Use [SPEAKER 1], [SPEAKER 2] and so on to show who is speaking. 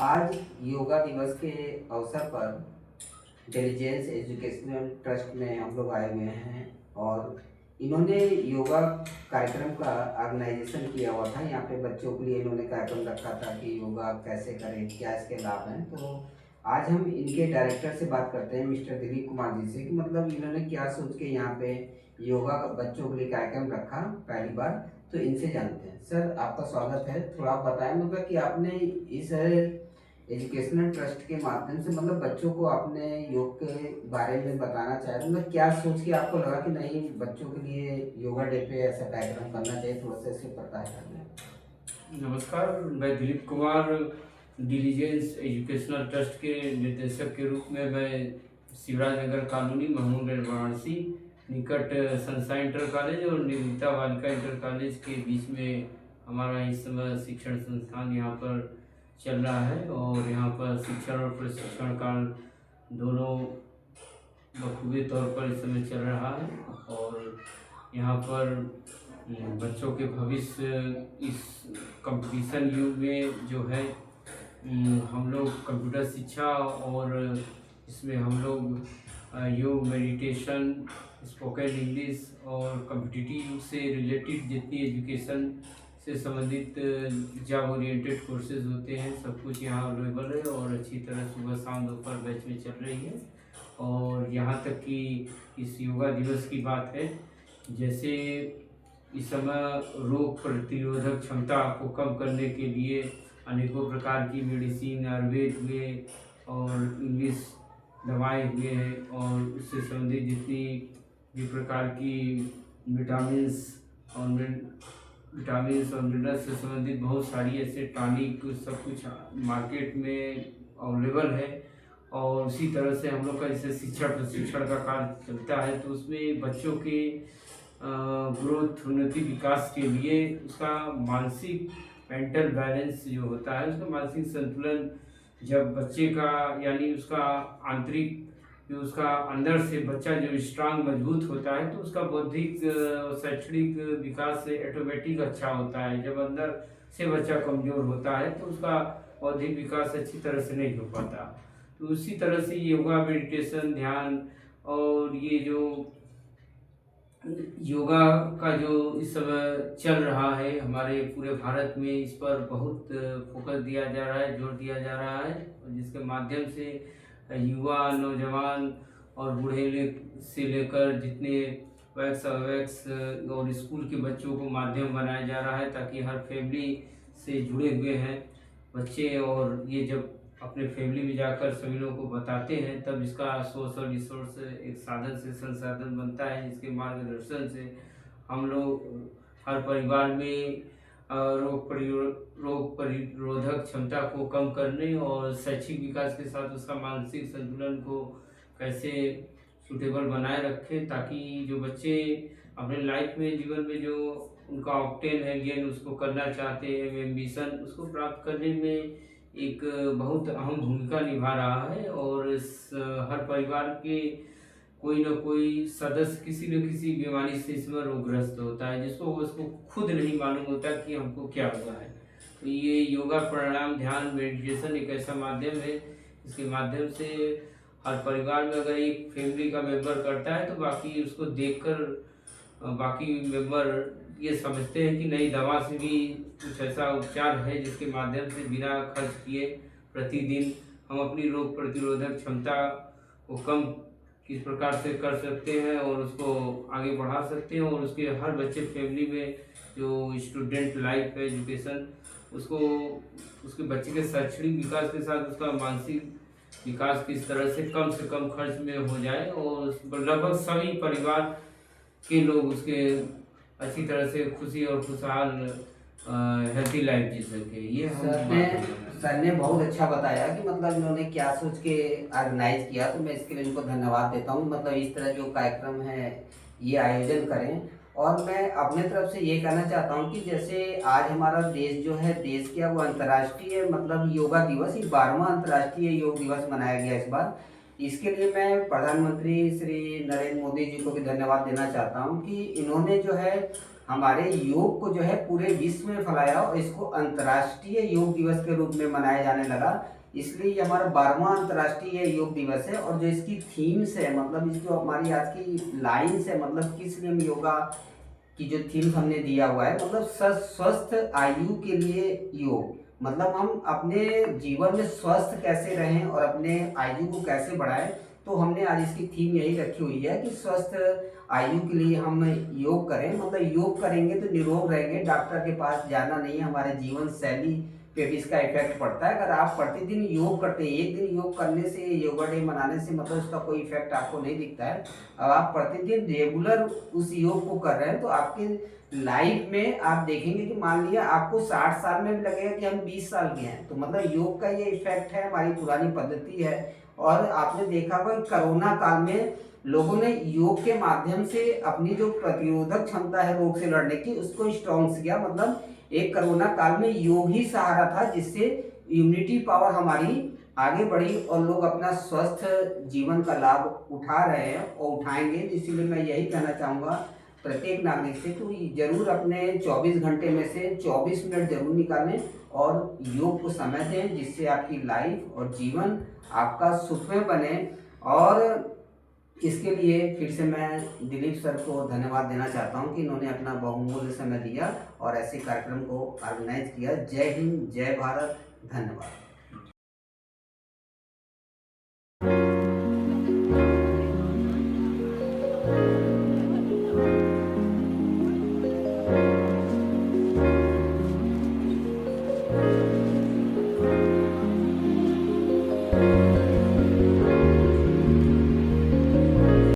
[SPEAKER 1] आज योगा दिवस के अवसर पर डिलीजेंस एजुकेशनल ट्रस्ट में हम लोग आए हुए हैं और इन्होंने योगा कार्यक्रम का ऑर्गेनाइजेशन किया हुआ था। यहाँ पे बच्चों के लिए इन्होंने कार्यक्रम रखा था कि योगा कैसे करें, क्या इसके लाभ हैं। तो आज हम इनके डायरेक्टर से बात करते हैं, मिस्टर दिलीप कुमार जी से, कि मतलब इन्होंने क्या सोच के यहाँ पे योगा का बच्चों के लिए कार्यक्रम रखा पहली बार। तो इनसे जानते हैं। सर, आपका स्वागत है। थोड़ा आप बताएं मतलब कि आपने इस एजुकेशनल ट्रस्ट के माध्यम से मतलब बच्चों को आपने योग के बारे में बताना चाह रहे, मतलब क्या सोच के आपको लगा कि नहीं बच्चों के लिए योगा डे पे ऐसा कार्यक्रम करना चाहिए, थोड़ा सा इसके प्रकाश डालें।
[SPEAKER 2] नमस्कार, मैं Dilip Kumar diligence educational trust के निर्देशक के रूप में मैं शिवराज नगर कॉलोनी महमूदगंज वाराणसी निकट संसार इंटर कॉलेज और निर्मिता बालिका इंटर कॉलेज के बीच में हमारा इस समय शिक्षण संस्थान यहाँ पर चल रहा है और यहाँ पर शिक्षण और प्रशिक्षण का दोनों बखूबी तौर पर इस समय चल रहा है। और यहाँ पर बच्चों के भविष्य इस कंपटीशन युग में जो है हम लोग कंप्यूटर शिक्षा और इसमें हम लोग योग, मेडिटेशन, स्पोकन इंग्लिश और कॉम्पिटिटिव से रिलेटेड जितनी एजुकेशन से संबंधित जॉब ओरिएंटेड कोर्सेज होते हैं सब कुछ यहाँ अवेलेबल है और अच्छी तरह सुबह शाम दोपहर बैच में चल रही है। और यहाँ तक कि इस योगा दिवस की बात है, जैसे इस समय रोग प्रतिरोधक क्षमता को कम करने के लिए अनेकों प्रकार की मेडिसिन, आयुर्वेद हुए और इंग्लिश दवाएं हुए हैं और उससे संबंधित जितनी भी प्रकार की विटामिन्स और मिनरल्स से संबंधित बहुत सारी ऐसे टॉनिक सब कुछ मार्केट में अवेलेबल है। और उसी तरह से हम लोग का जैसे शिक्षण प्रशिक्षण का कार्य चलता है तो उसमें बच्चों के ग्रोथ, उन्नति, विकास के लिए उसका मानसिक मेंटल बैलेंस जो होता है, उसका मानसिक संतुलन जब बच्चे का यानी उसका आंतरिक जो उसका अंदर से बच्चा जो स्ट्रांग मजबूत होता है तो उसका बौद्धिक शैक्षणिक विकास से ऑटोमेटिक अच्छा होता है। जब अंदर से बच्चा कमज़ोर होता है तो उसका बौद्धिक विकास अच्छी तरह से नहीं हो पाता। तो उसी तरह से योगा, मेडिटेशन, ध्यान और ये जो योगा का जो इस समय चल रहा है हमारे पूरे भारत में, इस पर बहुत फोकस दिया जा रहा है, जोर दिया जा रहा है, जिसके माध्यम से युवा, नौजवान और बूढ़े से लेकर जितने वैक्स अवैक्स और स्कूल के बच्चों को माध्यम बनाया जा रहा है ताकि हर फैमिली से जुड़े हुए हैं बच्चे। और ये जब अपने फैमिली में जाकर सभी लोगों को बताते हैं तब इसका सोर्स और रिसोर्स एक साधन से संसाधन बनता है, जिसके मार्गदर्शन से हम लोग हर परिवार में रोग प्रतिरोधक क्षमता को कम करने और शैक्षिक विकास के साथ उसका मानसिक संतुलन को कैसे सूटेबल बनाए रखें ताकि जो बच्चे अपने लाइफ में, जीवन में जो उनका ऑप्टेन है गेन उसको करना चाहते हैं, एम्बिशन उसको प्राप्त करने में एक बहुत अहम भूमिका निभा रहा है। और हर परिवार के कोई ना कोई सदस्य किसी न किसी बीमारी से इसमें रोगग्रस्त होता है जिसको उसको खुद नहीं मालूम होता कि हमको क्या हुआ है। तो ये योगा, प्राणायाम, ध्यान, मेडिटेशन एक ऐसा माध्यम है इसके माध्यम से हर परिवार में अगर एक फैमिली का मेंबर करता है तो बाकी उसको देखकर बाकी मेंबर ये समझते हैं कि नई दवा से भी कुछ ऐसा उपचार है जिसके माध्यम से बिना खर्च किए प्रतिदिन हम अपनी रोग प्रतिरोधक क्षमता को कम किस प्रकार से कर सकते हैं और उसको आगे बढ़ा सकते हैं। और उसके हर बच्चे फैमिली में जो स्टूडेंट लाइफ है, एजुकेशन, उसको उसके बच्चे के शैक्षणिक विकास के साथ उसका मानसिक विकास किस तरह से कम खर्च में हो जाए और लगभग सभी परिवार के लोग उसके अच्छी तरह से खुशी और खुशहाल हेल्थी लाइफ जी सके। ये
[SPEAKER 1] सर ने बहुत अच्छा बताया कि मतलब इन्होंने क्या सोच के ऑर्गेनाइज किया, तो मैं इसके लिए इनको धन्यवाद देता हूँ। मतलब इस तरह जो कार्यक्रम है ये आयोजन करें। और मैं अपने तरफ से ये कहना चाहता हूँ कि जैसे आज हमारा देश जो है, देश क्या वो अंतर्राष्ट्रीय मतलब योगा दिवस, ये 12वां अंतर्राष्ट्रीय योग दिवस मनाया गया इस बार। इसके लिए मैं प्रधानमंत्री श्री नरेंद्र मोदी जी को भी धन्यवाद देना चाहता हूँ कि इन्होंने जो है हमारे योग को जो है पूरे विश्व में फैलाया और इसको अंतर्राष्ट्रीय योग दिवस के रूप में मनाया जाने लगा। इसलिए ये हमारा 12वां अंतर्राष्ट्रीय योग दिवस है। और जो इसकी थीम्स है, मतलब इस जो हमारी आज की लाइन्स है, मतलब किस लिए हम योगा की जो थीम हमने दिया हुआ है, मतलब स्वस्थ आयु के लिए योग, मतलब हम अपने जीवन में स्वस्थ कैसे रहें और अपने आयु को कैसे बढ़ाएं। तो हमने आज इसकी थीम यही रखी हुई है कि स्वस्थ आयु के लिए हम योग करें, मतलब योग करेंगे तो निरोग रहेंगे, डॉक्टर के पास जाना नहीं है। हमारे जीवन शैली पे भी इसका इफेक्ट पड़ता है। अगर आप प्रतिदिन योग करते हैं, एक दिन योग करने से, योगा डे मनाने से मतलब उसका कोई इफेक्ट आपको नहीं दिखता है। अब आप प्रतिदिन रेगुलर उस योग को कर रहे हैं तो आपके लाइफ में आप देखेंगे कि मान लिया आपको 60 साल में भी लगेगा कि हम 20 साल के हैं। तो मतलब योग का ये इफेक्ट है, हमारी पुरानी पद्धति है। और आपने देखा होगा कि कोरोना काल में लोगों ने योग के माध्यम से अपनी जो प्रतिरोधक क्षमता है रोग से लड़ने की, उसको स्ट्रॉन्ग किया। मतलब एक कोरोना काल में योग ही सहारा था जिससे इम्यूनिटी पावर हमारी आगे बढ़ी और लोग अपना स्वस्थ जीवन का लाभ उठा रहे हैं और उठाएंगे। इसीलिए मैं यही कहना चाहूँगा प्रत्येक नागरिक से कि जरूर अपने 24 घंटे में से 24 मिनट जरूर निकालें और योग को समय दें, जिससे आपकी लाइफ और जीवन आपका सुखमय बने। और इसके लिए फिर से मैं दिलीप सर को धन्यवाद देना चाहता हूं कि इन्होंने अपना बहुमूल्य समय दिया और ऐसे कार्यक्रम को ऑर्गेनाइज किया। जय हिंद, जय भारत, धन्यवाद।